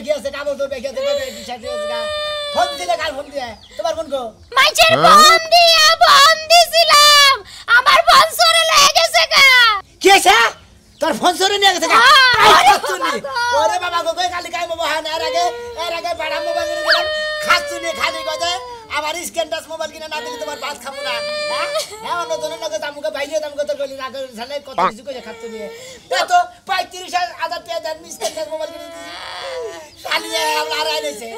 বেঁকে আছে কাপড় বেঁকে আছে টি-শার্ট আছে ফোন দিলে কাল ফোন দিয়ে তোমার ফোন কো মাইছের ফোন দিছিলাম আমার ফোন সরে লয়ে গেছে গা কি আছে তোর ফোন সরে নিয়ে গেছে গা ওরে বাবা গো কই খালি কাই মোবাইল এর আগে বড় মোবাইল নিলাম খাচ্ছুনি খালি কথা আমার স্ক্রিন টাচ মোবাইল কিনা না দিলে তোমার ভাত খাবো না হ্যাঁ অন্য জনের লগে তামুকে বাইরে তামুকে তো বলি না ঝালে কত কিছু কইয়া খাচ্ছুনি তো 35,000 টাকা দেন স্ক্রিন টাচ মোবাইল কিনে দিছি শালি আর আইছে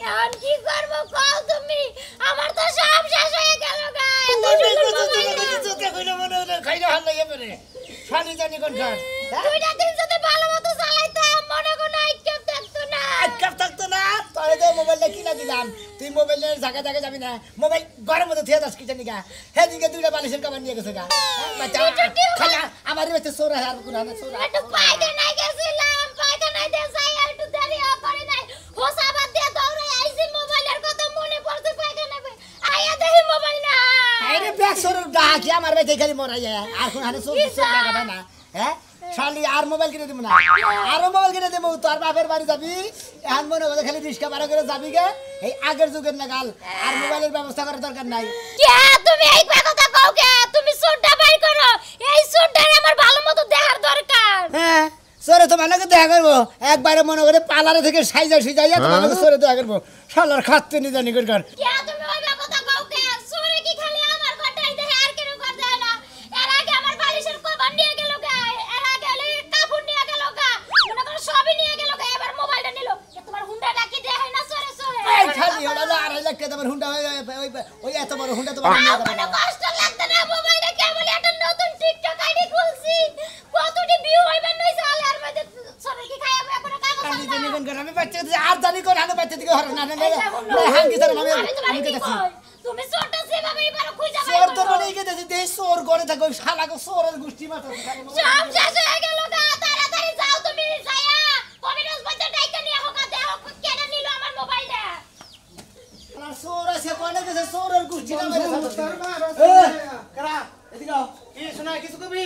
এখন কি করব কও তুমি আমার তো সব শেষ হয়ে গেল গা তোকে কইলো মনে হলো খাইলো হাল লাগে পরে শালি জানি কোন কার দুইটা দিন যদি ভালো মতো চালাইতাম মনে কোনো আইকেপ থাকতো না তোরে তো মোবাইলটা কিনা দিলাম তুই মোবাইলের জায়গা যাবি না মোবাইল ঘরের মধ্যে থিয়া যাস কি জানি গা হেদিকে দুইটা বালিশের কাবার নিয়ে গেছে গা খালা আমার বাচ্চা সোরা আর কোন না সোরা একটু পায়খানায় গেছিলাম পায়খানায় দিয়ে যাই একটু দেরি করে নাই হোসাবাদ দিয়ে দৌড়ে আইছি মোবাইলের কথা মনে পড়ছে পায়খানায় আয়া দেখি মোবাইল না আরে ব্যাগ সরুর ডাকি আমার বাচ্চা খালি মরা যায় আর কোন হানে সোরা লাগাবে না হ্যাঁ শালি আর মোবাইল কিনে দেব না আর মোবাইল কিনে দেব তোর বাপের বাড়ি যাবি এখন মনে করে খালি রিস্কা ভাড়া করে যাবি গে এই আগের যুগের নাগাল আর মোবাইলের ব্যবস্থা করার দরকার নাই কে তুমি এই কথা কও কে তুমি সুটটা বাইর করো এই সুটটার আমার ভালোমতো দেখার দরকার হ্যাঁ সরে তোমার লগে দেখা করবো একবারে মনে করে পার্লারে থেকে সাইজা তোমার লগে সরে দেখা করবো শালার খাচ্ছে নি জানি কর কে তুমি ওই কথা কও কে সরে কি খালি আমার ঘরটাই দেখে আর কেন ঘর যায় না এর আগে আমার বালিশের কভার নিয়ে গেল গা এর আগে কাপড় নিয়ে গেল গা মনে করো সবই নিয়ে গেল গা এবার মোবাইলটা নিল তোমার হুন্ডাটা কি দেখাই না সরে এই খালি ওটা 2.5 লাখ টাকা তোমার হুন্ডা ওই এত বড় হুন্ডা তোমার নিয়ে যাবে কোনো কষ্ট লাগতে না মোবাইলটা কেবল একটা নতুন টিকটক আইডি খুলছি কতটি ভিউ হইবেন নই সালে আর মধ্যে সরে কি খাইবে এখন কাগজ খালি জানি কোন করে আমি বাচ্চা আর জানি কোন হানে বাচ্চা দিকে হর না হাঙ্গি ধরে আমি কেটেছি তুমি ছোট সেভাবে এবারে খুঁজে পাই সোর তোর মানে কেটেছি দেই সোর করে থাকো শালাকে সোরের গোষ্ঠী মাথা সব শেষ হয়ে গেল গা তাড়াতাড়ি যাও তুমি যায়া কবিরাজ বাচ্চা ডাইকা নিয়ে হোকা দেখো কেডা নিল আমার মোবাইলটা আর সোর আছে কোনে গেছে সোরের গোষ্ঠী না মেরে করা এদিকে কি শোনা কিছু কবি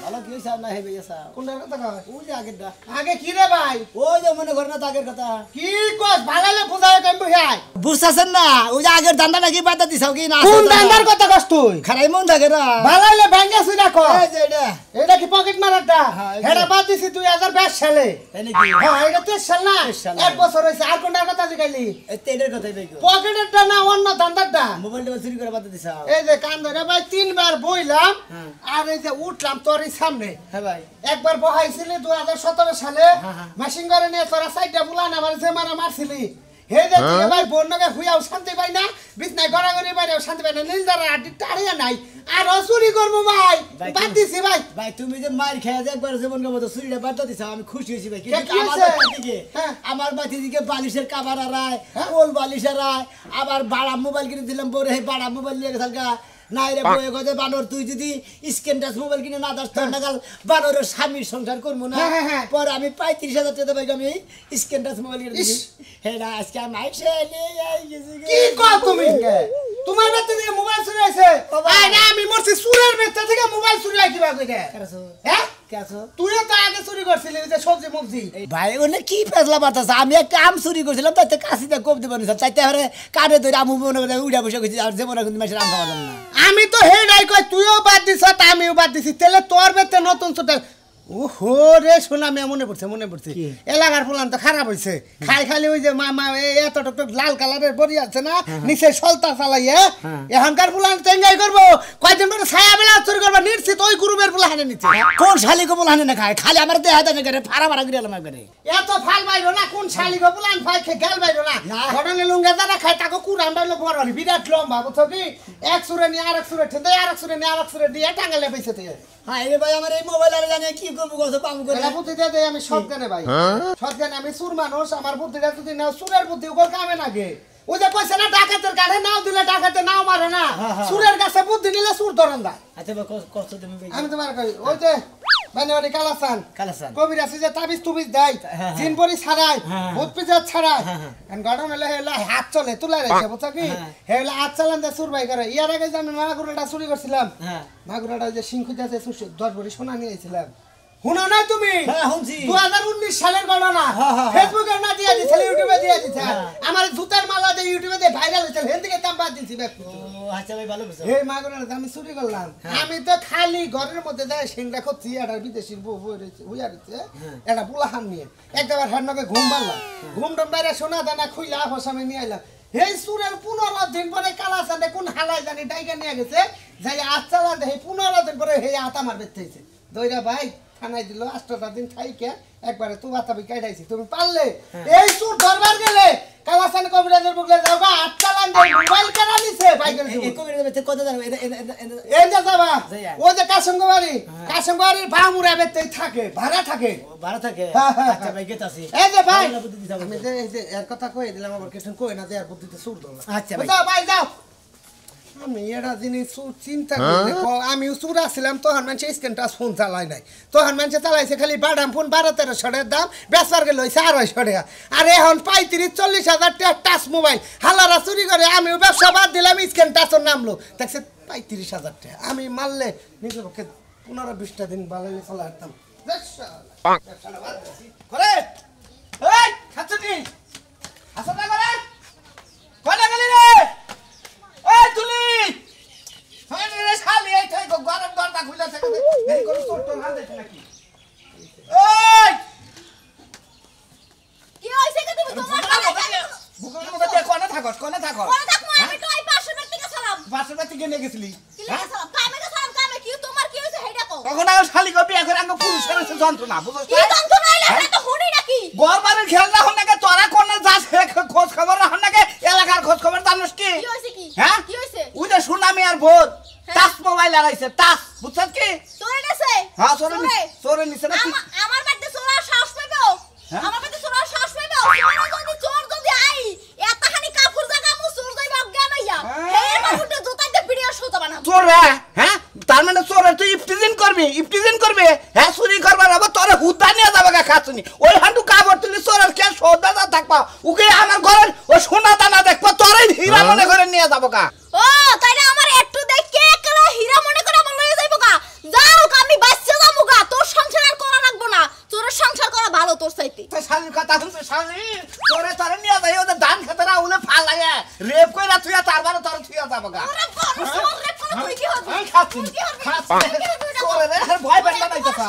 ভালো কি হইছে না হেবে এসা কোনটার কথা কয় ওই যে আগেরটা আগে কি রে ভাই ওই যে মনে কর না আগের কথা কি কস ভালালে পূজায় কাম বহাই বুঝছাছেন না ওই যে আগের দান্দা নাকি বাতা দিছাও কি না কোন দান্দার কথা কস তুই খারাই মন থাকে না ভালালে ভাঙ্গা সুইরা কো এই যে এটা এটা কি পকেট মারাটা হ্যাঁ, হেডা বাদ দিছি 2022 সালে তাই নাকি হ্যাঁ এটা 23 সাল না 23 সাল। এক বছর হইছে আর কোনটার কথা জিগাইলি এই তেলের কথাই দেখো পকেটেরটা না অন্য দান্দারটা মোবাইলটা চুরি করে বাতা দিছাও এই যে কান ধরে ভাই তিনবার বইলাম হ্যাঁ। আর এই যে উঠলাম তোর সামনে হ্যাঁ ভাই একবার বহাইছিলি 2017 সালে হ্যাঁ, হ্যাঁ। মেশিন করে নিয়ে তোরা সাইডটা বুলান আমার যে মারা মারছিলি হে যে তুই ভাই বন্যকে হুইয়াও শান্তি পাই না বিছনায় গড়াগড়ি বাইরেও শান্তি পাই না নীলদারা আড্ডি টাড়িয়া নাই আর চুরি করবো ভাই ভাই, বাদ দিছি ভাই ভাই তুমি যে মার খেয়ে যে একবার জীবন মতো চুরিটা বাতা দিছাও আমি খুশি হইছি ভাই কে কিন্তু কি আমার হয়েছে? বাতি দিকে হ্যাঁ। আমার বাতি দিকে বালিশের কাভার আরায় হ্যাঁ। কোল বালিশের আয় আবার বাড়া মোবাইল কিনে দিলাম বড় হে বাড়া মোবাইল নিয়ে গেছাল গা নাই রে বয়ে গদে বানর তুই যদি স্ক্রিন টাচ মোবাইল কিনে না দাস তোর নাগাল বানরের স্বামীর সংসার করবো না হ্যাঁ, হ্যাঁ, হ্যাঁ। পরে আমি 35,000 টাকা পাই আমি স্ক্রিন টাচ মোবাইল কিনে দিছি ইস। হেডা আজকে আমি আইসে নিয়ে গেছি কি কও তুমি তোমার বেতে থেকে মোবাইল চুরি হইছে ও ভাই। আয় না আমি মরছি সুরের বেতে থেকে মোবাইল চুরি হয় কিবা কইতে কেরাছো হ্যাঁ কেরাছো তুইও তো আগে চুরি করছিলি ওই যে সবজি মবজি ভাই ওনে কি ফেসলা বাতাস আমি একটা আম চুরি করছিলাম তাতে কাশিতে কোপ দিব না চাইতে হারে কাটে ধরে আমু মনে করে উড়া বসে গেছি আর যেমন কিন্তু মাসের আম খাওয়া যাবে না আমি তো হেডাই কই তুইও বাদ দিছ আমিও বাদ দিছি তাহলে তোর বেতে নতুন ছোট ওহো রে শোনা আমি মনে পড়ছে কি? এলাকার ফুলান তো খারাপ হইছে খাই খালি ওই যে মা এত টক লাল কালারের বড়ি আছে না নিচে সলতা চালাইয়ে হ্যাঁ। এখনকার ফুলান চেঙ্গাই করবো কয়দিন পরে ছায়া বেলা চুরি করবা নিশ্চিত ওই গ্রুপের ফুলা হানে নিচ্ছে কোন শালি কো বলানে না খায় খালি আমার দেহ হাতে করে ফাড়া ফাড়া করে এলাম একবারে এত ফাল বাইরো না কোন শালি গো ফুলান ফাই খে গেল বাইরো না না। ঘটনে লুঙ্গা যারা খায় তাকে কুরান বাইলো বড় হলি বিরাট লম্বা বুঝছো কি এক সুরে নিয়ে আরেক সুরে ঠেন্দে আরেক সুরে নিয়ে আরেক সুরে দিয়ে টাঙ্গালে পয়সা থেকে হ্যাঁ রে ভাই আমার এই মোবাইল আর জানে কি করবো কত পাম করে এটা বুদ্ধিটা দেই আমি সৎজ্ঞানে ভাই সৎজ্ঞানে আমি সুর মানুষ আমার বুদ্ধিটা যদি নাও সুরের বুদ্ধি ওগুলো কামে নাগে ওই যে কইছে না ডাকাতের কাছে নাও দিলে ডাকাতে নাও মারে না হ্যাঁ। সুরের কাছে বুদ্ধি নিলে সুর ধরেন দা আচ্ছা ভাই কষ্ট তুমি আমি তোমার কই ওই যে বানিওয়ারি কালাসান কালাসান কবির আছে যে তাবিজ তুবিজ দেয় হ্যাঁ। জিনবরি ছাড়াই হ্যাঁ। ভূত পিজাত ছাড়াই হ্যাঁ। এন্ড গড়ন হলে হেলা হাত চলে তুলা রাখছে বুঝছো কি হ্যাঁ। হেলা হাত চালান দে সুর ভাই করে ইয়ার আগে যে আমি মাগুরাটা চুরি করছিলাম হ্যাঁ মাগুরাটা যে সিংখুজা যে 10 ভরি সোনা নিয়ে আইছিলাম শুনো না তুমি হ্যাঁ শুনছি 2019 সালের ঘটনা হ্যাঁ, হ্যাঁ, ফেসবুকে না দিয়ে দিছিল ইউটিউবে দিয়ে দিছে হ্যাঁ। আমার জুতার মালা দিয়ে ইউটিউবে দিয়ে ভাইরাল হইছে হেন থেকে দাম বাদ দিছি ব্যাগ ও আচ্ছা ভাই ভালো বুঝছো এই মাগনা আমি চুরি করলাম আমি তো খালি ঘরের মধ্যে যাই সিংড়া করছি একটা বিদেশির বউ হইয়া রয়েছে একটা বুলাহান নিয়ে একবার হের নগে ঘুম পারলাম ঘুম টম বাইরে সোনা দানা খুইলা হসামে নিয়ে আইলাম এই সুরের 15 দিন পরে কালাসানে কোন হালাই জানি ডাইকা নিয়ে গেছে যাই আচ্ছালা দেই 15 দিন পরে হে আতা মার বেতেছে দইরা ভাই থানায় দিল 8টা দিন থাইকে একবারে তু বাতাবি কাটাইছি তুমি পারলে এই সুর দরবার গেলে কালাসানে কবিরাজের বুকলে যাওগা আচ্ছালান দে মোবাইল কেনা নিছে ভাই গেল এই কবির মধ্যে কত জানো এই যে যাবা ও যে কাশঙ্গবাড়ির ভামুরা বেতে থাকে ভাড়া থাকে ভাড়া থাকে হ্যাঁ, হ্যাঁ, আচ্ছা ভাই গেতাছি এই যে ভাই ভালো বুদ্ধি দিতাম। আমি যে এই যে এর কথা কই দিলাম আবার কিছু কই না যে আর বুদ্ধিতে সুর দল আচ্ছা ভাই যাও ভাই যাও আমি এটা জিনিস চিন্তা করে দেখো আমি সুর আসছিলাম তখন মানুষ স্ক্রিন টাচ ফোন চালাই নাই তখন মানুষ চালাইছে খালি বাদাম ফোন 12-1300 দাম বেচার গেল 250 টাকা আর এখন 35-40 হাজার টাকা টাচ মোবাইল হালারা চুরি করে আমি ব্যবসা বাদ দিলাম স্ক্রিন টাচের নামলো দেখছে 35,000 টাকা আমি মারলে নিজের পক্ষে 15-20টা দিন বালাইলে চালাতাম করে এই খাচ্ছি আসা না করে কয়লা গেলি রে এই তুলি ফাইনে রে শালি এই থাই গরম দরজা খুলে থাকে এই করে ছোট না দেখছ নাকি এই কি হইছে কি তুমি তোমার বুকের মধ্যে কোনে থাকস কোন থাকমু আমি তো এই 500 টাকা থেকে সালাম 500 টাকা থেকে নিয়ে গেছিলি কি লাগে সালাম কামে কে সালাম কামে কি তোমার কি হইছে হেডা কো তখন আর শালি গো বিয়া করে আঙ্গ পুরুষের এসে যন্ত্রণা বুঝছস কি যন্ত্রণা আইলা এটা তো হুনি নাকি গরবারের খেল না হন নাকি তোরা কোন যাস খোঁজ খবর রাখন নাকি এলাকার খোঁজ খবর জানোস কি কি হইছে কি হ্যাঁ কি হইছে ওই যে সুনামি আর ভূত টাচ মোবাইল লাগাইছে টাচ বুঝছস কি তোরে নেছে হ্যাঁ চোরে নিছে না আমার বাড়িতে চোরার সাহস পাইবো আমার বাড়িতে চোরার সাহস পাইবো চোর যদি আই এতখানি কাপড় জায়গা মু চোর যাইবা অজ্ঞান হইয়া হে বাবুটা জোতাইতে ভিডিও শোতা বানাবো চোর হ্যাঁ তার মানে চোর তুই ইফতিজিন করবি হ্যাঁ চুরি করবার হবে তোরে হুদা নিয়ে যাবে গা খাচ্ছি ওই হান্ডু কাপড় তুলি চোরের কে সৌদা থাকবা ওকে আমার ঘরের ও সোনা দানা দেখবা তোরে হীরা মনে করে নিয়ে যাবো গা ও তাইলে আমার একটু দেখে একলা হীরা মনে করে আমার লয়ে যাইবো গা যাও আমি বাচ্চা যাবো গা তোর সংসার আর করা লাগবো না তোর সংসার করা ভালো তোর চাইতে শালির কথা শুনছে শালি তোরে নিয়ে যাই ওদের ধান খেতে উলে ফালাইয়া রেপ কইরা তুই তারবারে তোরে থুইয়া যাবো গা ওরে বড় সোর রে কোন তুই কি হবি আমি খাচ্ছি চোরে ভয় পেন বানাইতেছ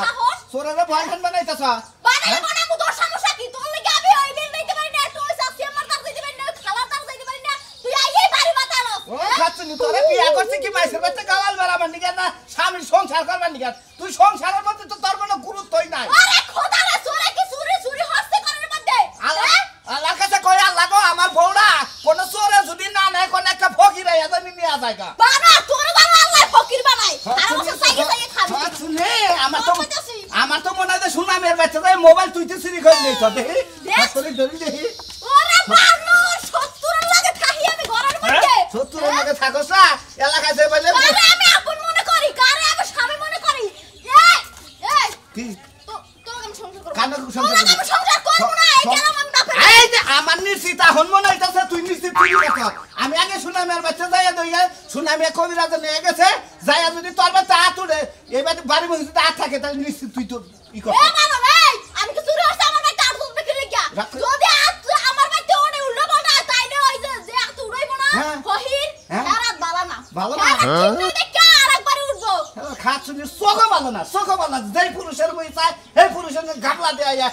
চোরে ভয় পেন বানাইতেছ বানাই বানাবো তোর সমস্যা কি তোর লাগি আমি ওই বিল দিতে পারি না তুই সাথে আমার কাছে দিতে পারি না খালা তার দিতে পারি না তুই আইই বাড়ি বাতালো ও খাচ্ছি তোরে বিয়া করছিস কি মাইসের বাচ্চা গাওয়াল বেড়াবার নিকে না স্বামীর সংসার করবার নিকে তুই সংসারের মধ্যে তো তোর কোনো গুরুত্বই নাই আরে খোদা রে চোরে কি চুরি হস্তে করার মধ্যে আল্লাহ কাছে কই আল্লাহ গো আমার বউরা কোন চোরে যদি না নেয় কোন একটা ফকির আইয়া জানি নিয়ে যায়গা বাবা তোর বাবা আল্লাহ ফকির বানাই আর ওসব সাইকে খাবি শুনে আমার তো মনে হয় সুনামের বাচ্চা যায় মোবাইল তুইতে চুরি করে নিয়েছ দেখি আসলে ধরি দেখি ওরে বানর 70 এর লাগে থাকি আমি ঘরের মধ্যে 70 এর লাগে থাকস না এলাকায় যাই বলে আরে আমি আপন মনে করি কারে আমি স্বামী মনে করি এই কি তো আমি সংসার করব কানে সংসার আমি সংসার করব না এই কেন আমি বাপে এই যে আমার নিশ্চিত এখন মনে হইতাছে তুই নিশ্চিত তুই দেখো আমি আগে সুনামের বাচ্চা যাইয়া দইয়া সুনামে কবিরাজ নিয়ে গেছে যাইয়া যদি তোর বাচ্চা আতুরে এবার বাড়ি বসে যদি থাকে তাহলে নিশ্চিত তুই তো ই কর এ বাবা এই আমি কি চুরি হচ্ছে আমার বাড়িতে আট বলবে কি লেগা যদি আমার বাড়িতে ওনে উল্টো পাল্টা তাই না ওই যে আট উড়াইবো না কহির সারা বালা না তুই দেখা আরেকবার উঠবো খাচ্ছি চোখ ভালো না যেই পুরুষের বই চায় সেই পুরুষের গাবলা দেয়া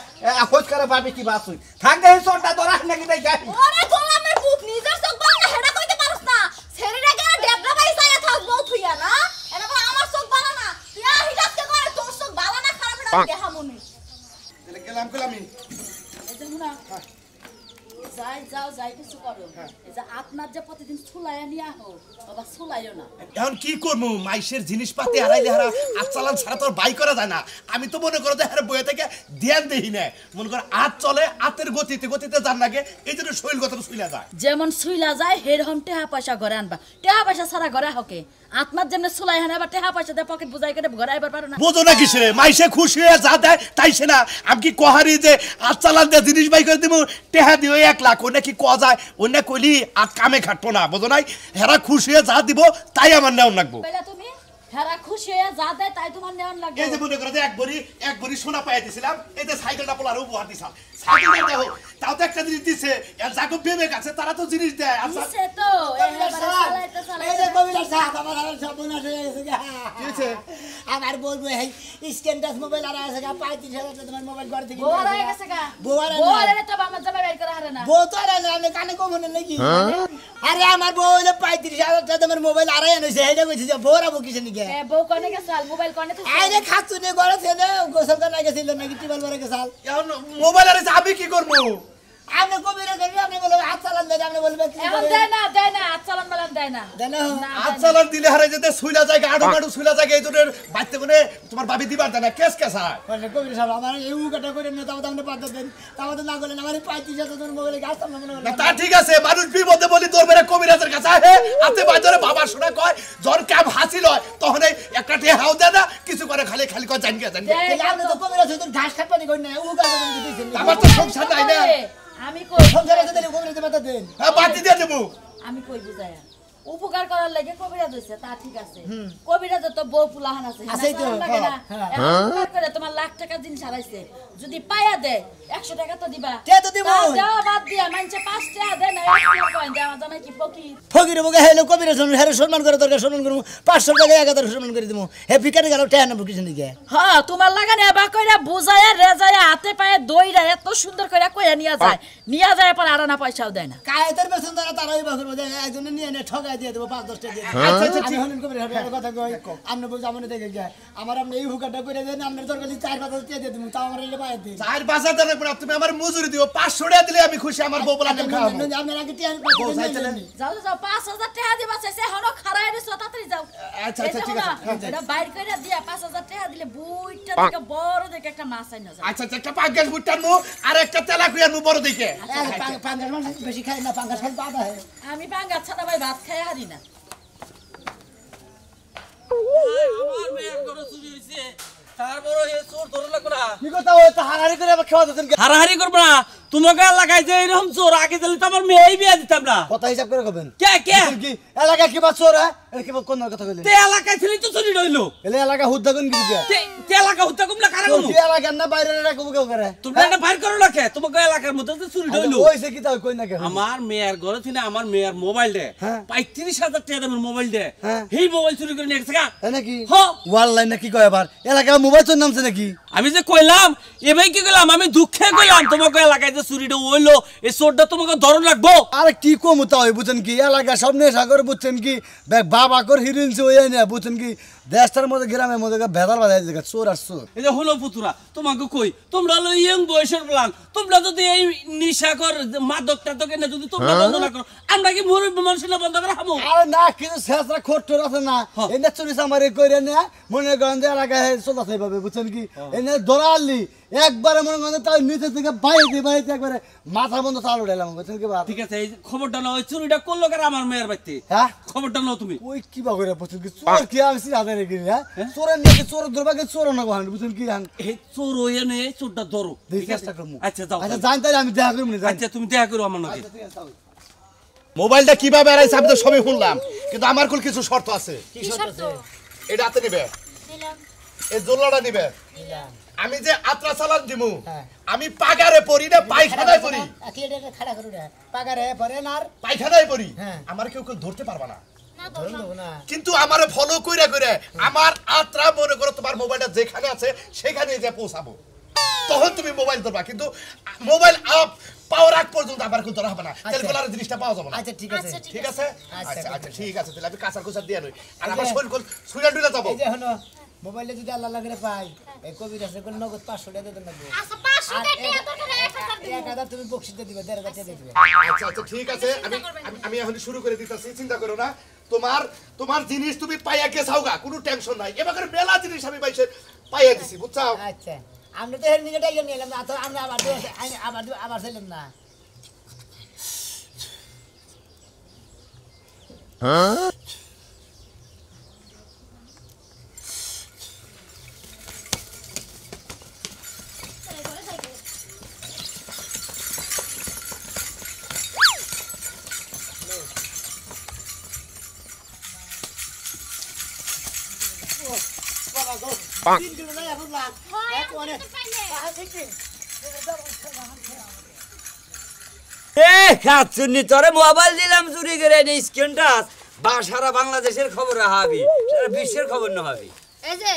খোঁজ করে পাবে কি বাসুই থাকবে এই চোরটা তোরা নাকি দেখে ওরে গোলামের বুক নিজের চোখ ভালো না হেডা কইতে পারছ না ছেলেটা কেন ডেবলা ভাই চাইয়া থাকবো তুইয়া না এটা বলে আমার চোখ ভালো না তুই আর হিজাজকে করে তোর চোখ ভালো না খারাপ না দেখা মনে গেলাম কলামি এই যে মুনা যাই কিছু করো এই যে আপনার যে প্রতিদিন ছুলাইয়া নিয়ে আহো বাবা ছুলাইও না এখন কি করবো মাইসের জিনিসপাতি হারাইলে হারা আজ চালান ছাড়া তোর বাই করা যায় না আমি তো মনে করো যে হারে বইয়ে থেকে ধ্যান দেই না মনে করো আজ চলে আতের গতিতে যান লাগে এই জন্য শরীর গত শুইলা যায় যেমন ছুইলা যায় সেরকম টেহা পয়সা ঘরে আনবা টেহা পয়সা ছাড়া ঘরে হকে আপনার যেমন ছুলাই হানে আবার টেহা পয়সা দিয়ে পকেট বুঝাই করে ঘরে আইবার পারো না বোঝো না কিসে মাইসে খুশি হয়ে যা দেয় তাই সে না আমি কি কহারি যে আজ চালান দিয়ে জিনিস বাই করে দিব টেহা দিয়ে 1 লাখ ওনে কি কয়া যায় ওনে কইলি আর কামে খাটবো না বোঝো নাই হেরা খুশি হয়ে যা দিব তাই আমার নেওয়া লাগবো কইলা তুমি হেরা খুশি হয়ে যা দেয় তাই তোমার নেওয়ার লাগবে এই যে মনে করো যে এক বড়ি সোনা পাইয়া দিছিলাম এই যে সাইকেলটা পোলার উপহার দিছাম সাইকেলটা দেখো তাও তো একটা জিনিস দিছে এর যাকে বিবেক আছে তারা তো জিনিস দেয় আচ্ছা দিছে তো কবিরাজ সাহেব, এই যে কবিরাজ সাহেব, আমার সব বোনাস হয়ে গেছে গা। কি হয়েছে? আমার বলবো এই স্ক্যান টাচ মোবাইল আর আছে গা 35,000 টাকা তোমার মোবাইল ঘর থেকে বউ নিয়ে হয়ে আসে গেছে গা বউ আর বউ না। আরে তো আমার জামাই বের করে হারে না বউ তো আর না, আমি কানে কম হলেন নাকি আরে আমার বউ হইলে 35,000 টাকা তোমার মোবাইল আড়াই আনেছে এইটা কইছে যে বউরা বউ কিসে নিকে এ বউ কোনে গেছাল মোবাইল কোনে তো আইরে খাচ্ছু নিয়ে ঘরে থেকে গোসল করে গেছিল নাকি টিবল ভরে গেছাল এখন মোবাইল আর আমি কি করবো আপনি কবিরাজ সাহেব, আপনি বলবেন হাত চালান দেয়, আপনি বলবেন কি এখন করে? দেয় না আচ্ছালান বালান দেয় না দেন না। না, আজ চালান দিলে হারে যেতে সুইলা জায়গা আড়ু আড়ু সুইলা জায়গা এই জনের বাইতে কোনে তোমার ভাবি দিবার দেয় না কেস কেসা মানে কবিরাজ সাহেব, আমার এই উকাটা করে নিয়ে তাও আপনি বাদ দেন, তাও না করলেন আমার 35,000 টাকা তোমার মোবাইলে গাছ সামনে মনে না করেন তা ঠিক আছে মানুষ বিপদে বলি তোর মেরে কবিরাজের কাছে আহে হাতে বাজারে বাবা শোনা কয় জ্বর কাম হাসিল হয় তখন এই একটা ঠে হাও দেয় না কিছু করে খালি খালি কয় জানি জানি আপনি তো কবিরাজ সাহেব ঘাস কাটপানি করেন না উকা করে দিতেছেন আমার তো সংসার নাই না আমি কই সংসারে আছে তাহলে কবিরাজ বাদ দেন হ্যাঁ বাতি দিয়ে দেবো আমি কই বুঝায়া উপকার করার লাগে কবিরাজ হইছে তা ঠিক আছে কবিরাজ তো বউ পুলাহান আছে আছেই তো, না লাগে না হ্যাঁ। এখন উপকার করে তোমার লাখ টাকা জিনিস হারাইছে যদি পায়া দেয় 100 টাকা তো দিবা কে তো দিব? তা দেওয়া বাদ দিয়া মানছে 5 টাকা দেয় না 1 টাকা কয় দেওয়া জামাই কি ফকির ফকির মুখে হেলো কবিরাজ সাহেব হেরে সম্মান করে দরকার সম্মান করবো 500 টাকা 1000 সম্মান করে দিব হে ভিখারি গেল টাকা নেবো কিছু দিকে হ্যাঁ তোমার লাগানে এবার কইরা বুঝায়া রেজায়া হাতে পায়ে দইরা এত সুন্দর কইরা কইয়া নিয়া যায় পর আড়ানা পয়সাও দেয় না কায়েতের বেতন তারা তারাই বাকুর মধ্যে একজনে নিয়ে এনে ঠকাই দিয়ে দেবো 5-10 টাকা দিয়ে দেবো। আচ্ছা, আচ্ছা, আমি ঠিক। হলেন কবিরাজ সাহেব, একটা কথা কই আপনি বলছি আমার দেখে যায় আমার আপনি এই হুকাটা করে দেন আপনার তরকারি 4-5 টাকা দিয়ে দেবো তাও আমার এলে পায়ে দিন চার বাজার দেওয়ার পর তুমি আমার মজুরি দিও 500 টাকা দিলে আমি খুশি আমার বউ বলা নেম খাওয়াবো আপনার আগে টিয়ার বউ চাইছিলেন? যাও 5000 টাকা দিবা চাইছে হনো খারাই রে তাড়াতাড়ি যাও আচ্ছা, আচ্ছা, ঠিক আছে। এটা বাইর কইরা দিয়া 5000 টাকা দিলে বুইটা থেকে বড় দেখে একটা মাছ আইনা যাও আচ্ছা আচ্ছা একটা পাঙ্গাস বুটটার নু আর একটা তেলা কুইয়ার নু বড় দিকে পাঙ্গাস মাছ বেশি খাই না পাঙ্গাস খাই বাবা হয় আমি পাঙ্গা ছাড়া ভাই ভাত খাই হারি না আমার মেয়ের ঘরে চুরি হয়েছে তারপরে হে চোর ধরে লাগবে না কি কথা ওই তো হারাহারি করে আবার খাওয়া দিতেন হারাহারি করবো না তোমাকে এলাকায় যে এরকম চোর আগে দিলে তো আমার মেয়েই বিয়ে দিতাম না কথা হিসাব করে কবেন কে কে কি এলাকা কি বা চোর হ্যাঁ এটা কি কোন কথা কইলেন তে এলাকায় ছিলি তো চুরি রইলো এলে এলাকা হুদ্দা কোন কি দিয়া তে এলাকা হত্যা কমলা কারা চোর কমু কি এলাকা না বাইরে এলাকা কেউ করে তুমি একটা বাইর করো না কে তোমাকে এলাকার মধ্যে তো চুরি রইলো ওইছে কি তাও কই না কে আমার মেয়ের ঘরে ছিল আমার মেয়ের মোবাইল দে হ্যাঁ। 35,000 টাকা দামের মোবাইল দে হ্যাঁ। এই মোবাইল চুরি করে নিয়ে গেছে গা। তাই নাকি হ। ওয়াল্লাই নাকি কয় আবার এলাকা মোবাইল চোর নামছে নাকি আমি যে কইলাম এবাই কি কইলাম আমি দুঃখে কইলাম তোমাকে এলাকায় যে চুরিটা হইলো এই চোরটা তোমাকে ধরন লাগবো আরে কি কম তাই বুঝছেন কি এলাকা সব নিয়ে সাগর বুঝছেন কি বাবা কর হিরোইন ওই না বুঝছেন কি দেশটার মধ্যে গ্রামের মধ্যে ভেদাল বাজায় জায়গা চোর আর চোর এই যে হলো পুতুরা তোমাকে কই তোমরা হলো ইয়ং বয়সের প্লান তোমরা যদি এই নিশাকর মাদক টাদক এনে যদি তোমরা বন্ধ না করো আমরা কি মুরব্বী মানুষের না বন্ধ করে হামো আরে না কিছু শেষরা খোট্টর আছে না এনে চুরি সামারি করে না মনে করেন যে এলাকায় চলতে এইভাবে বুঝছেন কি এনে ধরালি একবারে মনে করেন তার নিচে থেকে বাইরে একবারে মাথা বন্ধ চাল উঠাইলাম বুঝছেন কি বাপ ঠিক আছে এই খবরটা নাও ওই চুরিটা করলো কার আমার মেয়ের বাড়িতে হ্যাঁ খবরটা নাও তুমি ওই কি বা করে বুঝছেন কি চোর কি আমি হাতে রেখে হ্যাঁ চোরের নাকি চোর দুর্ভাগ্যে চোর না গহান বুঝছেন কি হান এই চোর হইয়া নে এই চোরটা ধরো ঠিক আছে? চেষ্টা করবো আচ্ছা যাও আচ্ছা জান তাই আমি দেখা করবো না আচ্ছা তুমি দেখা করো আমার নাকি মোবাইলটা কিভাবে আড়াইছে আমি তো সবই শুনলাম কিন্তু আমার কোল কিছু শর্ত আছে কি শর্ত এটা হাতে নিবে দিলাম এই জোল্লাটা নিবে আমি যে আত্রা চালান দিমু হ্যাঁ। আমি পাগারে পড়ি না পায়খানায় পড়ি এটা খাড়া করু না পাগারে পরে না আর পায়খানায় পড়ি হ্যাঁ। আমার কেউ কেউ ধরতে পারবা না না ধরে ধরলাম দেবো না কিন্তু আমারে ফলো কইরা কইরা আমার আত্রা মনে করো তোমার মোবাইলটা যেখানে আছে সেখানে যে পৌঁছাবো তখন তুমি মোবাইল ধরবা কিন্তু মোবাইল আপ পাওয়ার আগ পর্যন্ত আমার কেউ ধরা হবে না তাহলে বলার জিনিসটা পাওয়া যাবে না আচ্ছা ঠিক আছে আচ্ছা, ঠিক আছে আচ্ছা, আচ্ছা আচ্ছা ঠিক আছে তাহলে আমি কাঁচার কুচার দিয়ে নই আর এই আমার যে- শরীর কোল সুইলা টুইলা যাবো এই যে হলো মোবাইলে যদি আল্লাহ লাগে পাই এই কবির আছে কোন নগদ 500 টাকা দিতে লাগবে আচ্ছা 500 আর টাকা দরকার 1000 দিব 1000 তুমি বকশিস দিয়ে দিবে 1500 টাকা দিয়ে দিবে আচ্ছা আচ্ছা ঠিক আছে আমি এখন শুরু করে দিতেছি চিন্তা করো না তোমার জিনিস তুমি পাইয়া কে চাওগা কোনো টেনশন নাই এবার মেলা জিনিস আমি পাইছে পাইয়া দিছি বুঝছাও আচ্ছা আমরা তো হের নিকে টাইগে নিলাম না তো আমরা আবার ছিলাম না 3 কিলো না এখন লাখ হয় এক অনেক তো পাইলে আহা দেখি এ খাচ্ছুনি তোরে মোবাইল দিলাম চুরি করে এই স্ক্রিন টাচ বা সারা বাংলাদেশের খবর হাবি সারা বিশ্বের খবর না হাবি এই যে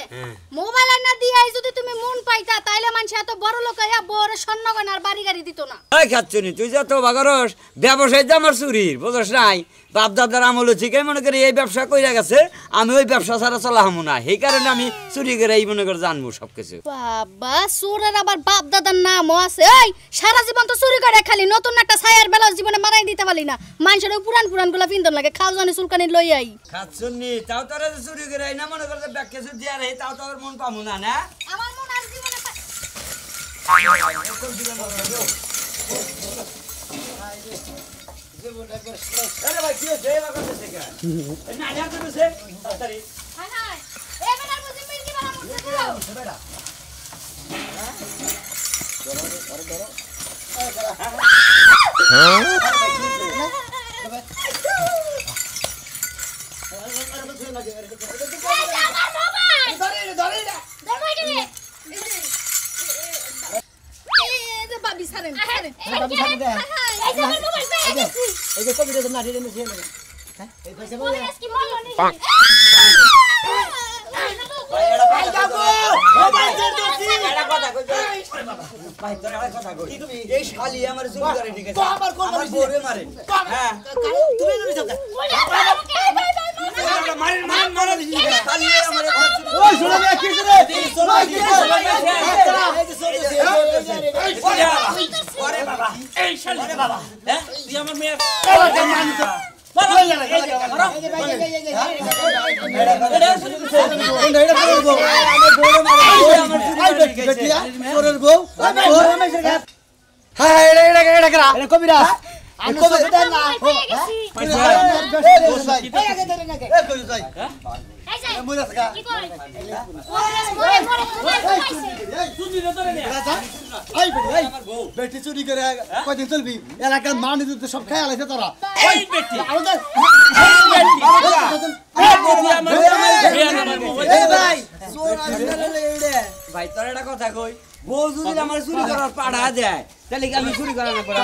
মোবাইল না দিয়াই যদি তুমি মন পাইতা তাইলে মানুষ এত বড় লোক হইয়া বড় স্বর্ণগয়না আর বাড়ি গাড়ি দিত না। এই খাচ্ছুনি তুই যত বাগরস ব্যবসায় যে আমার চুরির বুঝছ নাই বাপ দাদার আমল থেকে মনে করি এই ব্যবসা কইরা গেছে আমি ওই ব্যবসা ছাড়া চলা হামু না সেই কারণে আমি চুরি করে এই মনে করে জানবো সবকিছু। বাবা চোরের আবার বাপ দাদার নামও আছে। এই সারা জীবন তো চুরি করে খালি নতুন একটা ছায়ার বেলা জীবনে মারাই দিতে পারলি না মানুষের পুরান পুরান গুলা পিন্দন লাগে খাও জানি চুলকানি লই আই খাচ্ছুনি তাও তোরা যে চুরি করে না মনে করে ব্যাগ কিছু দিয়া রে তাও তোর মন পামু না না আমার মন আর জীবনে আরে ভাই কি হইছে এবার করতেছে কে না না করতেছে তাড়াতাড়ি হাই হাই এ বেটার বুঝি মির্গি বালা মুছে তো বেটা আমার মোবাইল ধরে ধরে দরকার কি রে এই যে বাবি সারেন সারেন বাবি সারেন দে। এই যে আমার মোবাইল পেয়ে গেছি এই যে কবিতা তো নাড়িয়ে নিয়ে গেল হ্যাঁ এই পয়সা বল মোবাইল কি মন নি ভাই যাবো মোবাইল দে দোছি এটা কথা কই ভাই তোর একটা কথা কই এই শালি আমার চুরি করে ঠিক আছে তো আমার কোন আমার বউরে মারে হ্যাঁ তুমি নিবি সব মারেন মারেন মারেন শালি আমার ওই শোনা না কি রে ওরে বাবা এই শালি ওরে বাবা হ্যাঁ তুই আমার মেয়ে চোরের বউ হ্যাঁ এটা করা এটা কবিরা আমি কবিতা না পেয়ে গেছি এই যে মরে থাকা কি কই মোরে মোরে মোবাইল পাইছে চুরি রে ধরে নে এই বেটি এই বেটি চুরি করে কয়দিন চলবি এলাকার মান ইজ্জত সব খেয়ে আলাইছে তোরা এই বেটি আমাদের এই বেটি আমার মেয়ে আমার মোবাইল এই ভাই ভাই তোর একটা কথা কই বউ যদি আমার চুরি করার পাড়া দেয় তাহলে কি আমি চুরি করা না করে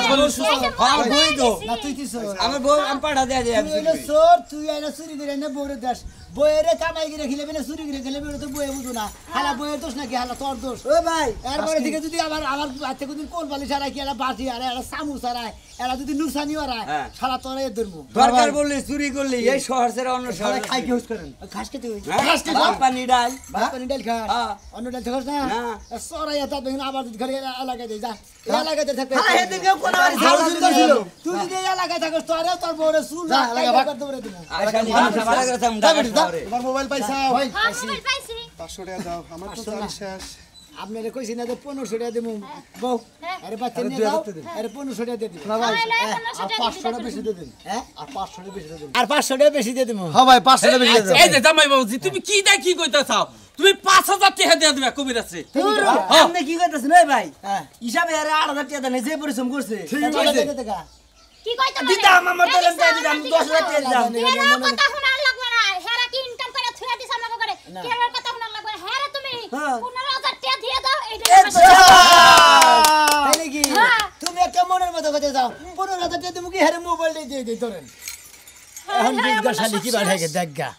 হ্যাঁ বই তো না তুই কি চোর আমার বউ আমি পাড়া দেয়া দেয় তুই হইলো চোর তুই আইনা চুরি করে এনে বউরে দেশ বইয়েরে কামাই করে খিলে বেনে চুরি করে খেলে বেনে তো বইয়ে বুঝো না হালা বইয়ের দোষ নাকি হালা তোর দোষ ও ভাই এরপরে থেকে যদি আমার বাচ্চা কোনদিন কোন বালি ছাড়াই কি এরা বাটি আর এরা সামু ছাড়াই এরা যদি নুকসানি হারায় হ্যাঁ। শালা তোরা এ ধরবো দরকার বললে চুরি করলি এই শহর ছেড়ে অন্য শহরে খাই কি হুস করেন ঘাস খেতে হই ঘাস পানি ডাল ভাত পানি ডাল খা হ্যাঁ। অন্য ডাল খাস না না। সরাই এটা দেখুন আবার যদি ঘরে এলাকায় যাই যা এলাকায় থাকবে হ্যাঁ, এদিকে কোন বাড়ি ঝাড়ু তুই দিতে ছিল? যদি এলাকায় থাকস তোরে তোর বউরে চুল যা, এলাকা ভাগ। করতে পারে তুমি আচ্ছা মানুষ ভালো করে থাম ঢাকা শহরে তোমার মোবাইল পাইছা ভাই হ্যাঁ মোবাইল পাইছি 500 টাকা দাও আমার তো জানি শেষ আপনারে কইছি না যে 1500 টাকা দেবো বউ হ্যাঁ। আরে বাচ্চা নিয়ে যাও আরে 1500 টাকা দিয়ে দিন না ভাই তাহলে আর 500 টাকা বেশি দিয়ে দিন হ্যাঁ আর 500 টাকা বেশি দিয়ে দিন আর 500 টাকা বেশি দিয়ে দেবো হ্যাঁ ভাই 500 টাকা বেশি দিয়ে এই যে জামাই বাবুজি তুমি কি দা কি কইতা চাও তুমি 5000 টাকা দিয়ে দিবা কবির আছে আপনি কি করতেছেন এই ভাই হ্যাঁ হিসাবে আরে 8000 টাকা দেন যে পরিশ্রম করছে কি কইতে পারে দিতাম আমার তো দিতাম 10000 টাকা দিতাম কেন কথা শোনার লাগবে না হেরা কি ইনকাম করে থুয়া দিছ আমাকে করে কেন কথা শোনার লাগবে না হেরা তুমি 15000 টাকা দিয়ে দাও এইটা তাই নাকি হ্যাঁ। তুমি একটা মনের মতো কথা যাও 15000 টাকা দেবো কি হারে মোবাইল দিয়ে দিয়ে ধরেন এখন বিজগার শালি কি বাড়াইগে দেখা